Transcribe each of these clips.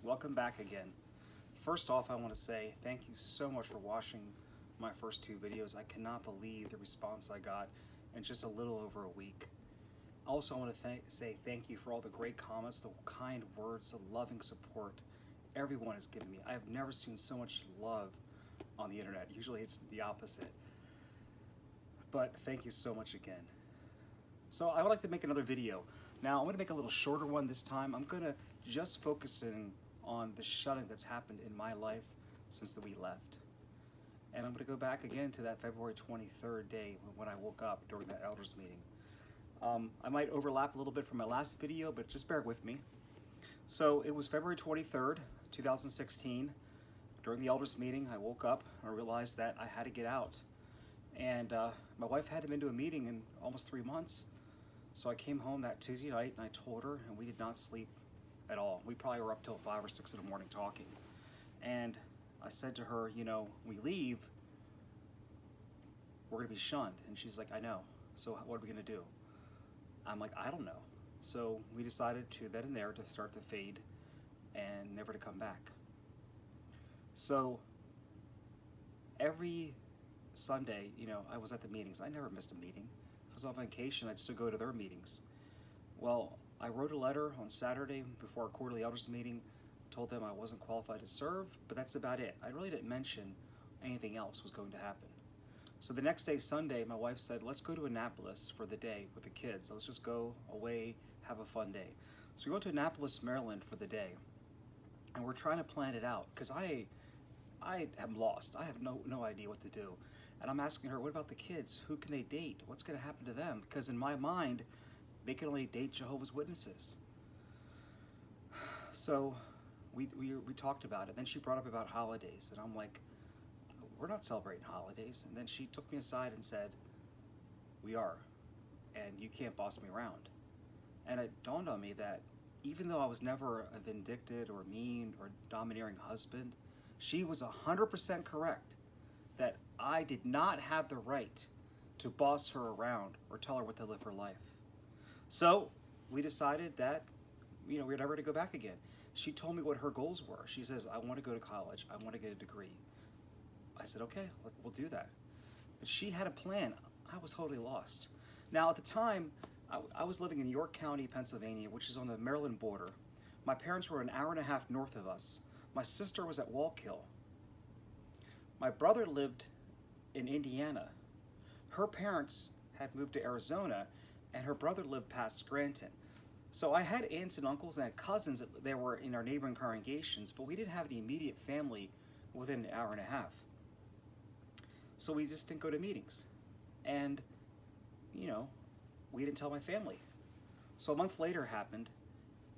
Welcome back again. First off, I want to say thank you so much for watching my first two videos. I cannot believe the response I got in just a little over a week. Also, I want to say thank you for all the great comments, the kind words, the loving support everyone has given me. I have never seen so much love on the internet. Usually it's the opposite. But thank you so much again. So I would like to make another video. Now I'm going to make a little shorter one this time. I'm going to just focus in on the shunning that's happened in my life since we left. And I'm going to go back again to that February 23rd day when I woke up during that elders meeting. I might overlap a little bit from my last video, but just bear with me. So it was February 23rd, 2016. During the elders meeting, I woke up and I realized that I had to get out. And my wife hadn't been to a meeting in almost 3 months. So I came home that Tuesday night and I told her, and we did not sleep at all. We probably were up till 5 or 6 in the morning talking. And I said to her, you know, we leave, we're gonna be shunned. And she's like, I know. So what are we gonna do? I'm like, I don't know. So we decided to then and there to start to fade and never to come back. So every Sunday, you know, I was at the meetings. I never missed a meeting. If I was on vacation, I'd still go to their meetings. Well, I wrote a letter on Saturday before our quarterly elders meeting, told them I wasn't qualified to serve, but that's about it. I really didn't mention anything else was going to happen. So the next day, Sunday, my wife said, let's go to Annapolis for the day with the kids. Let's just go away, have a fun day. So we went to Annapolis, Maryland for the day, and we're trying to plan it out because I am lost. I have no idea what to do. And I'm asking her, what about the kids? Who can they date? What's going to happen to them? Because in my mind, they can only date Jehovah's Witnesses. So we talked about it. Then she brought up about holidays. And I'm like, we're not celebrating holidays. And then she took me aside and said, we are. And you can't boss me around. And it dawned on me that even though I was never a vindictive or mean or domineering husband, she was 100% correct that I did not have the right to boss her around or tell her what to live her life. So we decided that, you know, we're never to go back again. She told me what her goals were. She says, I want to go to college. I want to get a degree. I said, okay, we'll do that. But she had a plan. I was totally lost. Now, at the time, I was living in York County, Pennsylvania, which is on the Maryland border. My parents were an hour and a half north of us. My sister was at Wallkill. My brother lived in Indiana. Her parents had moved to Arizona, and her brother lived past Scranton. So I had aunts and uncles and I had cousins that were in our neighboring congregations, but we didn't have any immediate family within an hour and a half. So we just didn't go to meetings. And, you know, we didn't tell my family. So a month later happened,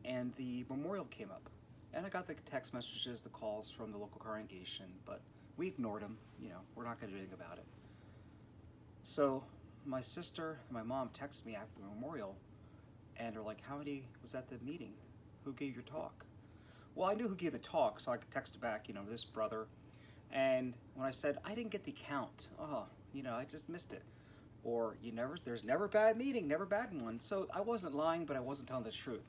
and the memorial came up. And I got the text messages, the calls from the local congregation, but we ignored them. You know, we're not going to do anything about it. So my sister and my mom texted me after the memorial, and they're like, how many was at the meeting? Who gave your talk? Well, I knew who gave the talk, so I could text back, you know, this brother. And when I said, I didn't get the count, oh, you know, I just missed it. Or there's never a bad meeting, never a bad one. So I wasn't lying, but I wasn't telling the truth.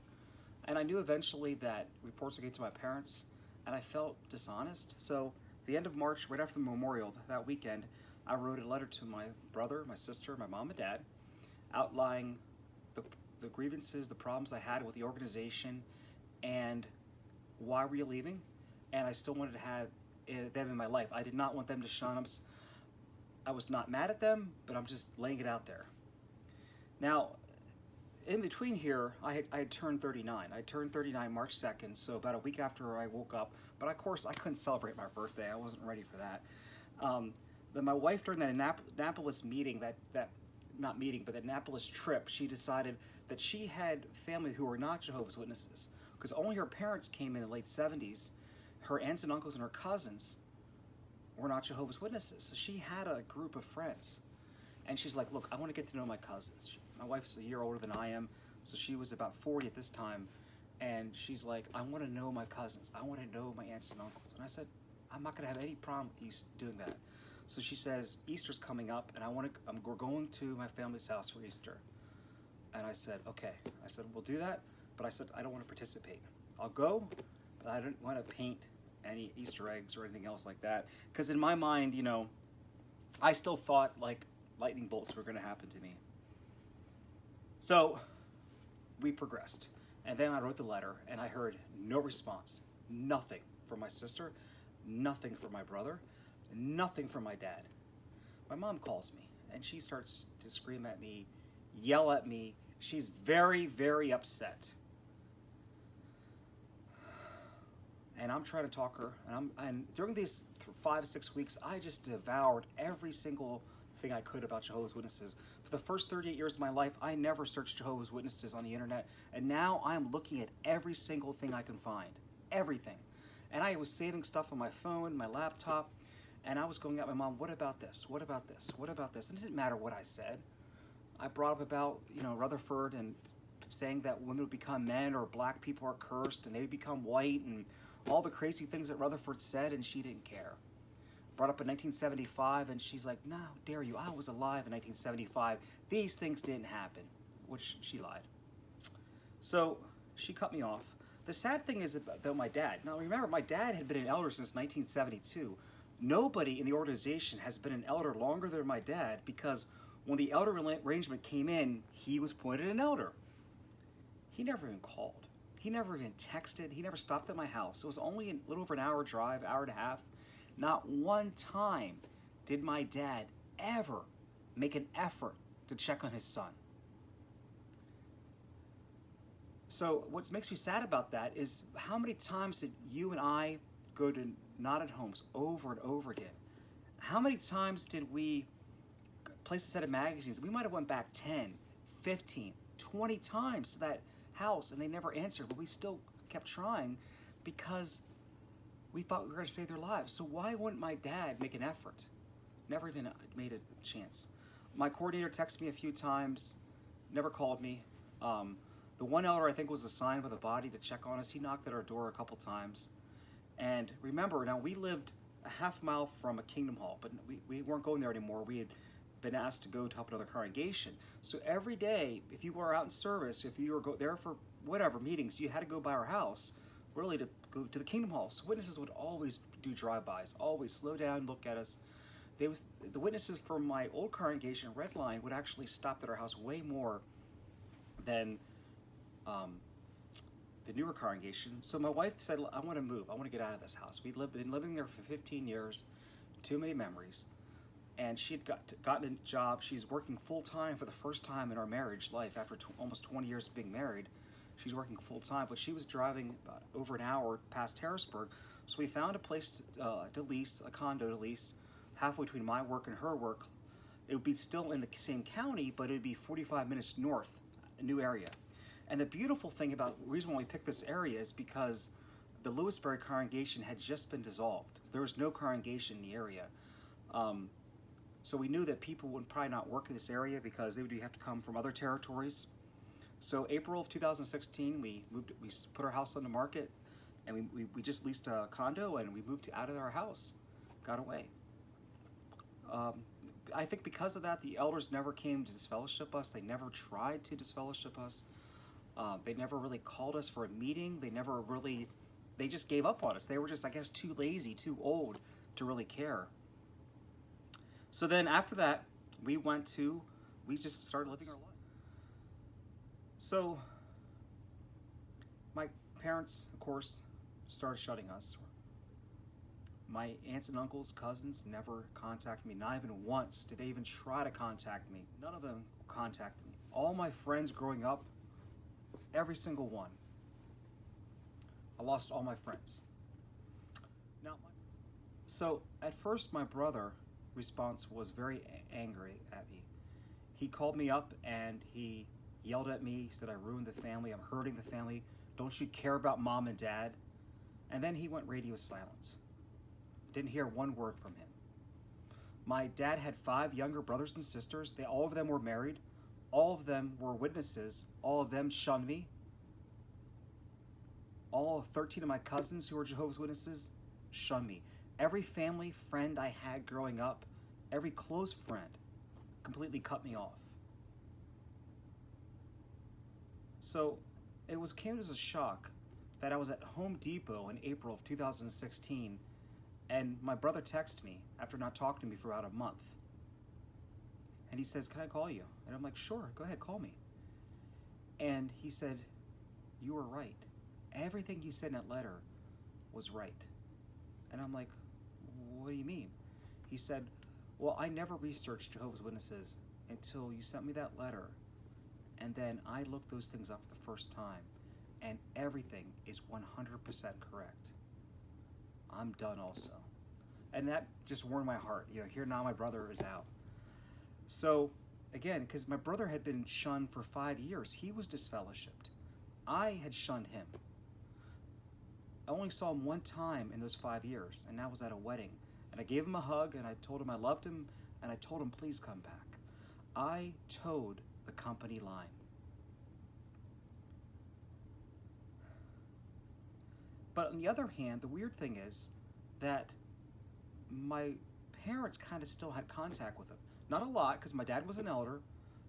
And I knew eventually that reports would get to my parents, and I felt dishonest. So the end of March, right after the memorial, that weekend, I wrote a letter to my brother, my sister, my mom and dad, outlining the grievances, the problems I had with the organization, and why were you leaving? And I still wanted to have them in my life. I did not want them to shun them. I was not mad at them, but I'm just laying it out there. Now, in between here, I had turned 39. I turned 39 March 2nd, so about a week after I woke up. But of course, I couldn't celebrate my birthday. I wasn't ready for that. Then my wife, during that Annapolis meeting, that Annapolis trip, she decided that she had family who were not Jehovah's Witnesses, because only her parents came in the late 70s. Her aunts and uncles and her cousins were not Jehovah's Witnesses. So she had a group of friends. And she's like, look, I want to get to know my cousins. My wife's a year older than I am, so she was about 40 at this time. And she's like, I want to know my cousins. I want to know my aunts and uncles. And I said, I'm not going to have any problem with you doing that. So she says, Easter's coming up, and we're going to my family's house for Easter. And I said, okay. I said, we'll do that, but I said, I don't want to participate. I'll go, I didn't want to paint any Easter eggs or anything else like that. Because in my mind, I still thought like lightning bolts were going to happen to me. So we progressed. And then I wrote the letter, and I heard no response. Nothing from my sister, nothing from my brother, nothing from my dad. My mom calls me, and she starts to scream at me, yell at me. She's very, very upset. And I'm trying to talk her, and during these 5-6 weeks, I just devoured every single thing I could about Jehovah's Witnesses. For the first 38 years of my life, I never searched Jehovah's Witnesses on the internet, and now I'm looking at every single thing I can find. Everything. And I was saving stuff on my phone, my laptop, and I was going at my mom, what about this? What about this? What about this? And it didn't matter what I said. I brought up about, Rutherford and saying that women would become men or black people are cursed and they would become white and all the crazy things that Rutherford said, and she didn't care. Brought up in 1975, and she's like, no, dare you, I was alive in 1975. These things didn't happen, which she lied. So she cut me off. The sad thing is about my dad. Now remember, my dad had been an elder since 1972. Nobody in the organization has been an elder longer than my dad, because when the elder arrangement came in, he was appointed an elder. He never even called. He never even texted. He never stopped at my house. It was only a little over an hour drive, hour and a half. Not one time did my dad ever make an effort to check on his son. So what makes me sad about that is how many times did you and I go to knotted homes over and over again? How many times did we place a set of magazines? We might have went back 10, 15, 20 times to that house and they never answered, but we still kept trying because we thought we were going to save their lives. So why wouldn't my dad make an effort? Never even made a chance. My coordinator texted me a few times, never called me. The one elder I think was assigned with a body to check on us. He knocked at our door a couple times. And remember, now we lived a half mile from a Kingdom Hall, but we weren't going there anymore. We had been asked to go to help another congregation. So every day, if you were out in service, if you were there for whatever meetings, you had to go by our house, really to go to the Kingdom Hall. So witnesses would always do drive-bys, always slow down, look at us. The witnesses from my old congregation, Red Line, would actually stop at our house way more than the newer congregation. So my wife said, I want to move. I want to get out of this house. We'd been living there for 15 years, too many memories. And she had gotten a job. She's working full-time for the first time in our marriage life after almost 20 years of being married. She's working full-time, but she was driving about over an hour past Harrisburg. So we found a place to lease, a condo to lease, halfway between my work and her work. It would be still in the same county, but it would be 45 minutes north, a new area. And the beautiful thing about the reason why we picked this area is because the Lewisburg congregation had just been dissolved. There was no congregation in the area. So we knew that people would probably not work in this area because they would have to come from other territories. So April of 2016, we put our house on the market, and we just leased a condo, and we moved out of our house, got away. I think because of that, the elders never came to disfellowship us. They never tried to disfellowship us. They never really called us for a meeting. They just gave up on us. They were just, I guess, too lazy, too old to really care. So then after that, we just started living our life. So my parents, of course, started shutting us. My aunts and uncles, cousins never contacted me. Not even once did they even try to contact me. None of them contacted me. All my friends growing up, every single one. I lost all my friends. So at first my brother response was very angry at me. He called me up and he yelled at me. He said, I ruined the family. I'm hurting the family. Don't you care about mom and dad? And then he went radio silent. Didn't hear one word from him. My dad had 5 younger brothers and sisters. All of them were married. All of them were witnesses. All of them shunned me. All 13 of my cousins who were Jehovah's Witnesses shunned me. Every family friend I had growing up, every close friend, completely cut me off. So it came as a shock that I was at Home Depot in April of 2016, and my brother texted me after not talking to me for about a month. And he says, "Can I call you?" And I'm like, "Sure, go ahead, call me." And he said, "You were right. Everything you said in that letter was right." And I'm like, "What do you mean?" He said, "Well, I never researched Jehovah's Witnesses until you sent me that letter. And then I looked those things up the first time, and everything is 100% correct. I'm done also." And that just warmed my heart. Here now my brother is out. So, again, because my brother had been shunned for 5 years, he was disfellowshipped. I had shunned him. I only saw him one time in those 5 years, and that was at a wedding. And I gave him a hug, and I told him I loved him, and I told him, "Please come back." I towed the company line. But on the other hand, the weird thing is that my parents kind of still had contact with him. Not a lot, because my dad was an elder,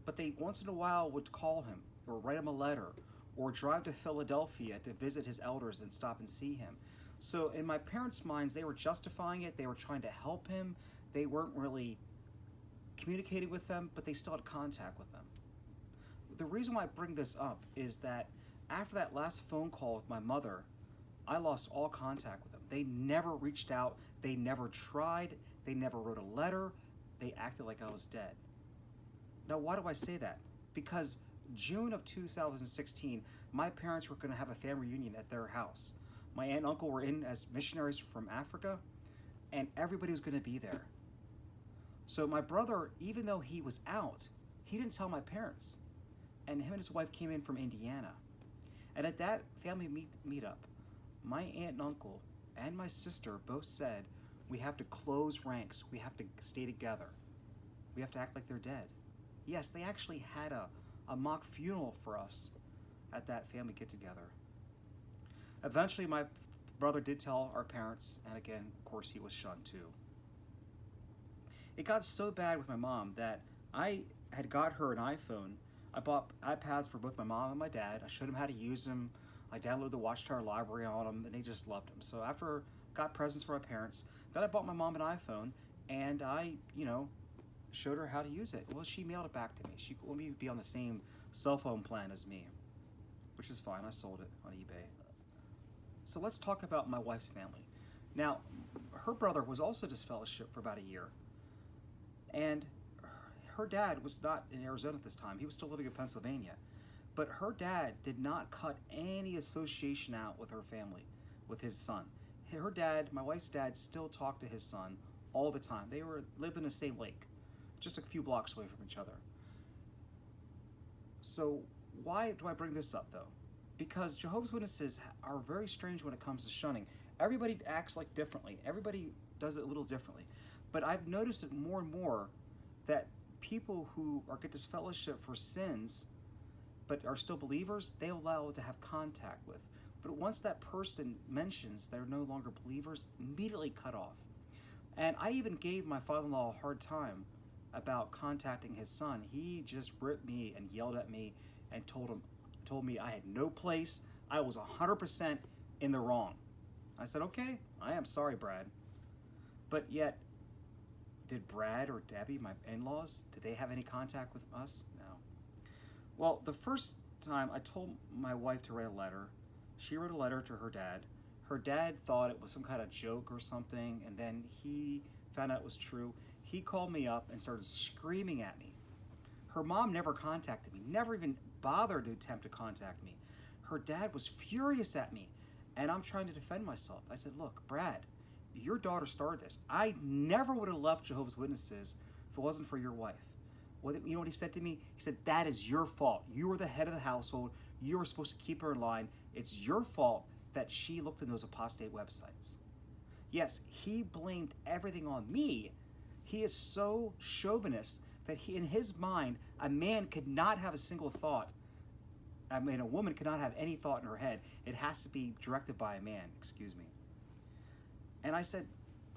but they once in a while would call him or write him a letter or drive to Philadelphia to visit his elders and stop and see him. So in my parents' minds, they were justifying it. They were trying to help him. They weren't really communicating with them, but they still had contact with them. The reason why I bring this up is that after that last phone call with my mother, I lost all contact with them. They never reached out. They never tried. They never wrote a letter. They acted like I was dead. Now, why do I say that? Because June of 2016, my parents were going to have a family reunion at their house. My aunt and uncle were in as missionaries from Africa, and everybody was going to be there. So my brother, even though he was out, he didn't tell my parents. And him and his wife came in from Indiana. And at that family meetup, my aunt and uncle and my sister both said, "We have to close ranks. We have to stay together. We have to act like they're dead." Yes, they actually had a mock funeral for us at that family get-together. Eventually, my brother did tell our parents, and again, of course, he was shunned too. It got so bad with my mom that I had got her an iPhone. I bought iPads for both my mom and my dad. I showed them how to use them. I downloaded the Watchtower library on them, and they just loved them. So after I got presents for my parents, then I bought my mom an iPhone, and I, showed her how to use it. Well, she mailed it back to me. She wanted me to be on the same cell phone plan as me, which is fine. I sold it on eBay. So let's talk about my wife's family. Now, her brother was also disfellowshipped for about a year, and her dad was not in Arizona at this time. He was still living in Pennsylvania. But her dad did not cut any association out with her family, with his son. Her dad, my wife's dad, still talked to his son all the time. They lived in the same lake, just a few blocks away from each other. So why do I bring this up, though? Because Jehovah's Witnesses are very strange when it comes to shunning. Everybody acts like differently. Everybody does it a little differently. But I've noticed it more and more that people who get disfellowship for sins but are still believers, they allow to have contact with. But once that person mentions they're no longer believers, immediately cut off. And I even gave my father-in-law a hard time about contacting his son. He just ripped me and yelled at me and told me I had no place. I was 100% in the wrong. I said, "Okay, I am sorry, Brad." But yet, did Brad or Debbie, my in-laws, did they have any contact with us? No. Well, the first time I told my wife to write a letter, she wrote a letter to her dad. Her dad thought it was some kind of joke or something, and then he found out it was true. He called me up and started screaming at me. Her mom never contacted me, never even bothered to attempt to contact me. Her dad was furious at me, and I'm trying to defend myself. I said, "Look, Brad, your daughter started this. I never would have left Jehovah's Witnesses if it wasn't for your wife." You know what he said to me? He said, "That is your fault. You were the head of the household. You were supposed to keep her in line. It's your fault that she looked in those apostate websites." Yes, he blamed everything on me. He is so chauvinist that in his mind, a man could not have a single thought. A woman could not have any thought in her head. It has to be directed by a man, excuse me. And I said,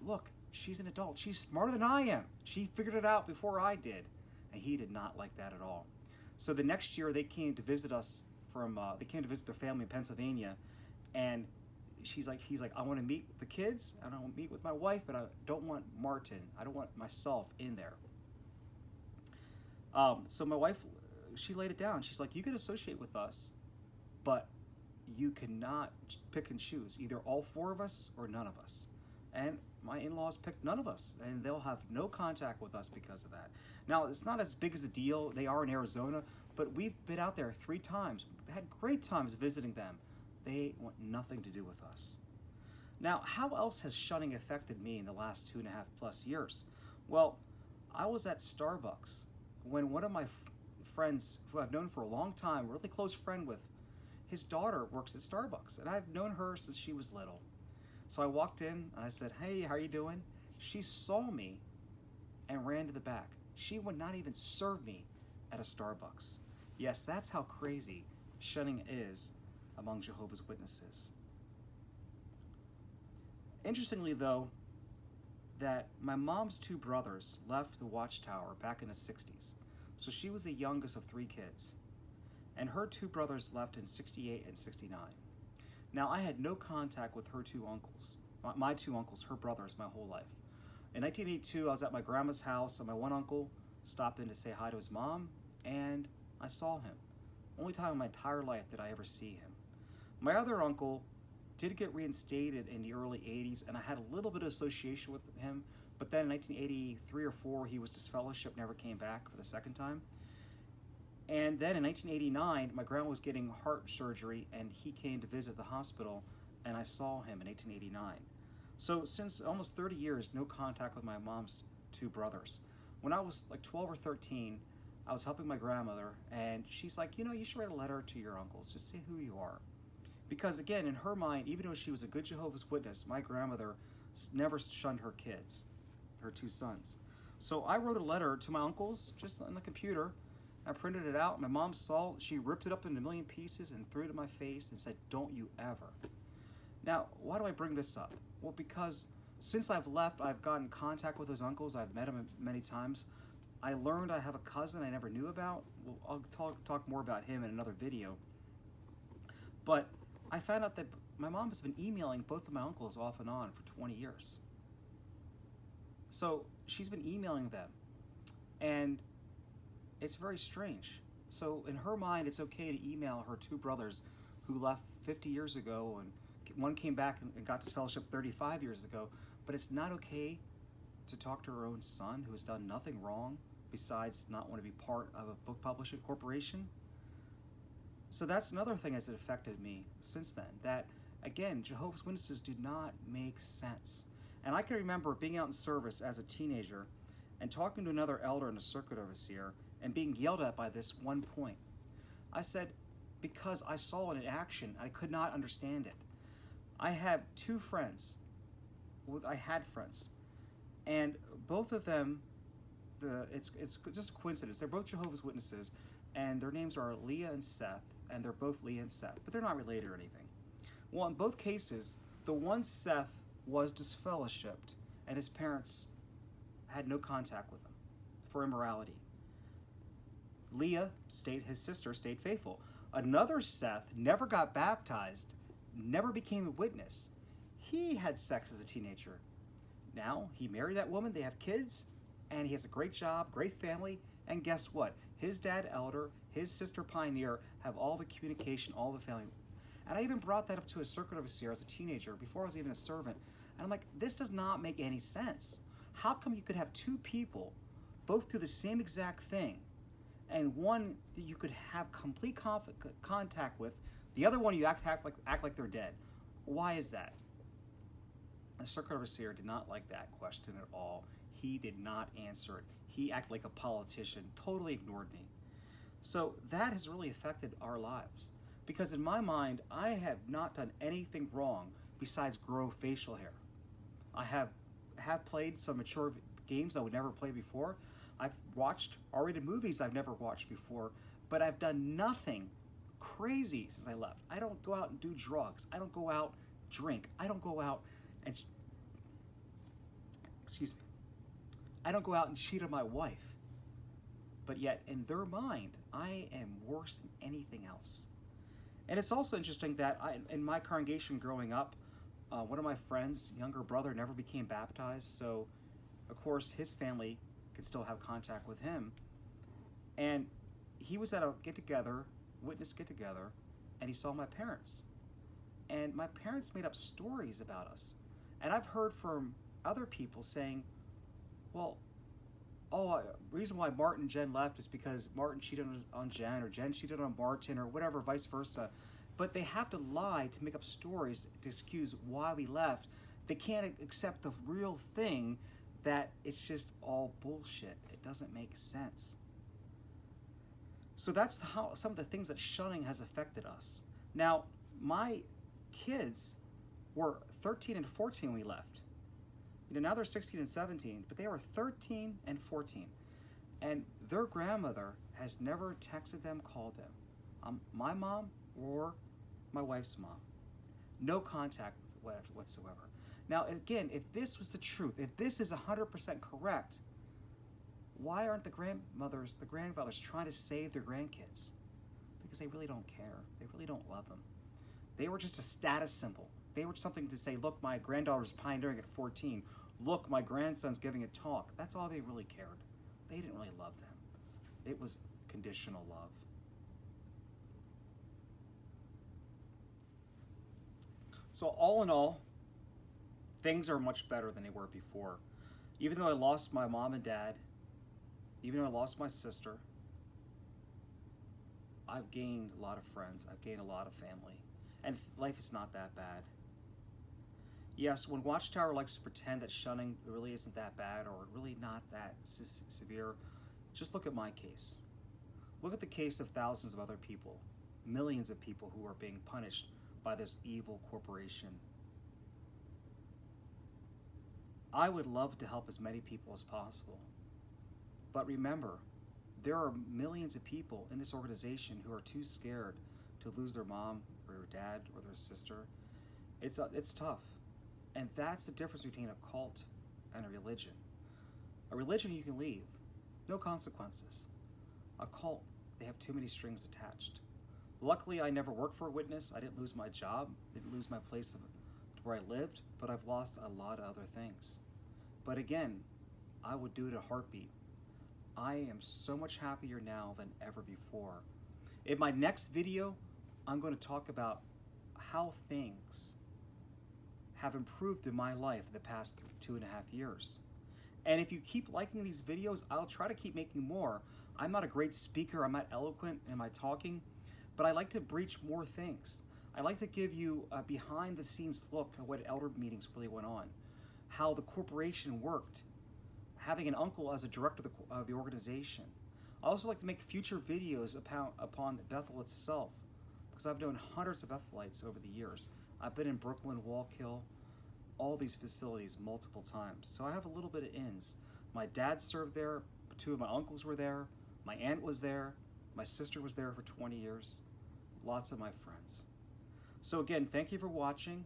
"Look, she's an adult. She's smarter than I am. She figured it out before I did." And he did not like that at all. So the next year they came to visit us they came to visit their family in Pennsylvania, And he's like, I want to meet the kids, and I want to meet with my wife, but I don't want Martin. I don't want myself in there. So my wife, she laid it down. She's like, you can associate with us, but you cannot pick and choose, either all four of us or none of us. And my in-laws picked none of us, and they'll have no contact with us because of that. Now, it's not as big as a deal. They are in Arizona, but we've been out there 3 times. We've had great times visiting them. They want nothing to do with us. Now, how else has shunning affected me in the last 2.5+ years? Well, I was at Starbucks when one of my friends, who I've known for a long time, really close friend with, his daughter works at Starbucks, and I've known her since she was little. So I walked in, and I said, hey, how are you doing? She saw me and ran to the back. She would not even serve me at a Starbucks. Yes, that's how crazy shunning is among Jehovah's Witnesses. Interestingly, though, that my mom's 2 brothers left the Watchtower back in the 60s. So she was the youngest of 3 kids. And her 2 brothers left in 68 and 69. Now, I had no contact with her 2 uncles, my 2 uncles, her brothers, my whole life. In 1982, I was at my grandma's house, and my one uncle stopped in to say hi to his mom, and I saw him. Only time in my entire life did I ever see him. My other uncle did get reinstated in the early 80s, and I had a little bit of association with him, but then in 1983 or 4, he was disfellowshipped, never came back for the second time. And then in 1989, my grandma was getting heart surgery, and he came to visit the hospital, and I saw him in 1889. So since almost 30 years, no contact with my mom's 2 brothers. When I was like 12 or 13, I was helping my grandmother, and she's like, you should write a letter to your uncles, just say who you are. Because again, in her mind, even though she was a good Jehovah's Witness, my grandmother never shunned her kids, her 2 sons. So I wrote a letter to my uncles, just on the computer. I printed it out. My mom saw it. She ripped it up into a million pieces and threw it in my face and said, don't you ever. Now, why do I bring this up? Well, because since I've left, I've gotten in contact with those uncles. I've met them many times. I learned I have a cousin I never knew about. Well, I'll talk more about him in another video. But I found out that my mom has been emailing both of my uncles off and on for 20 years. So she's been emailing them. And it's very strange. So in her mind, it's okay to email her 2 brothers who left 50 years ago, and one came back and got disfellowship 35 years ago, but it's not okay to talk to her own son who has done nothing wrong besides not want to be part of a book publishing corporation. So that's another thing that's affected me since then, that again, Jehovah's Witnesses do not make sense. And I can remember being out in service as a teenager and talking to another elder and a circuit overseer and being yelled at by this one point. I said, because I saw it in action, I could not understand it. I have 2 friends. I had friends. And both of them, it's just a coincidence. They're both Jehovah's Witnesses, and their names are Leah and Seth, and they're both Leah and Seth, but they're not related or anything. Well, in both cases, the one Seth was disfellowshipped, and his parents had no contact with him for immorality. Leah, his sister, stayed faithful. Another Seth never got baptized, never became a witness. He had sex as a teenager. Now, he married that woman, they have kids, and he has a great job, great family, and guess what? His dad, elder, his sister, pioneer, have all the communication, all the family. And I even brought that up to a circuit overseer as a teenager, before I was even a servant. And I'm like, this does not make any sense. How come you could have 2 people both do the same exact thing, and one that you could have complete contact with, the other one you act like they're dead? Why is that? The circuit overseer did not like that question at all. He did not answer it. He acted like a politician, totally ignored me. So that has really affected our lives. Because in my mind, I have not done anything wrong besides grow facial hair. I have played some mature games I would never play before. I've watched R-rated movies I've never watched before, but I've done nothing crazy since I left. I don't go out and do drugs. I don't go out drink. I don't go out and I don't go out and cheat on my wife. But yet, in their mind, I am worse than anything else. And it's also interesting that in my congregation growing up, one of my friends' younger brother never became baptized, so of course his family could still have contact with him. And he was at a get together, witness get together, and he saw my parents. And my parents made up stories about us. And I've heard from other people saying, well, reason why Martin and Jen left is because Martin cheated on Jen, or Jen cheated on Martin, or whatever, vice versa. But they have to lie to make up stories to excuse why we left. They can't accept the real thing, that it's just all bullshit. It doesn't make sense. So that's how some of the things that shunning has affected us. Now, my kids were 13 and 14 when we left. Now they're 16 and 17, but they were 13 and 14. And their grandmother has never texted them, called them. My mom or my wife's mom. No contact whatsoever. Now, again, if this was the truth, if this is 100% correct, why aren't the grandfathers trying to save their grandkids? Because they really don't care. They really don't love them. They were just a status symbol. They were something to say, look, my granddaughter's pioneering at 14. Look, my grandson's giving a talk. That's all they really cared. They didn't really love them. It was conditional love. So all in all, things are much better than they were before. Even though I lost my mom and dad, even though I lost my sister, I've gained a lot of friends. I've gained a lot of family. And life is not that bad. Yes, when Watchtower likes to pretend that shunning really isn't that bad or really not that severe, just look at my case. Look at the case of thousands of other people, millions of people who are being punished by this evil corporation. I would love to help as many people as possible. But remember, there are millions of people in this organization who are too scared to lose their mom or their dad or their sister. It's tough. And that's the difference between a cult and a religion. A religion you can leave, no consequences. A cult, they have too many strings attached. Luckily, I never worked for a witness. I didn't lose my job, didn't lose my place where I lived, but I've lost a lot of other things. But again, I would do it in a heartbeat. I am so much happier now than ever before. In my next video, I'm going to talk about how things have improved in my life in the past 2.5 years. And if you keep liking these videos, I'll try to keep making more. I'm not a great speaker, I'm not eloquent in my talking, but I like to breach more things. I like to give you a behind the scenes look at what elder meetings really went on, how the corporation worked, having an uncle as a director of the organization. I also like to make future videos upon Bethel itself, because I've known hundreds of Bethelites over the years. I've been in Brooklyn, Wallkill, all these facilities multiple times. So I have a little bit of ins. My dad served there, 2 of my uncles were there, my aunt was there, my sister was there for 20 years, lots of my friends. So again, thank you for watching,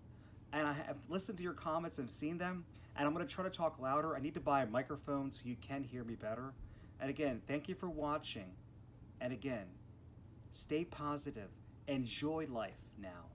and I have listened to your comments and seen them, and I'm going to try to talk louder. I need to buy a microphone so you can hear me better. And again, thank you for watching, and again, stay positive, enjoy life now.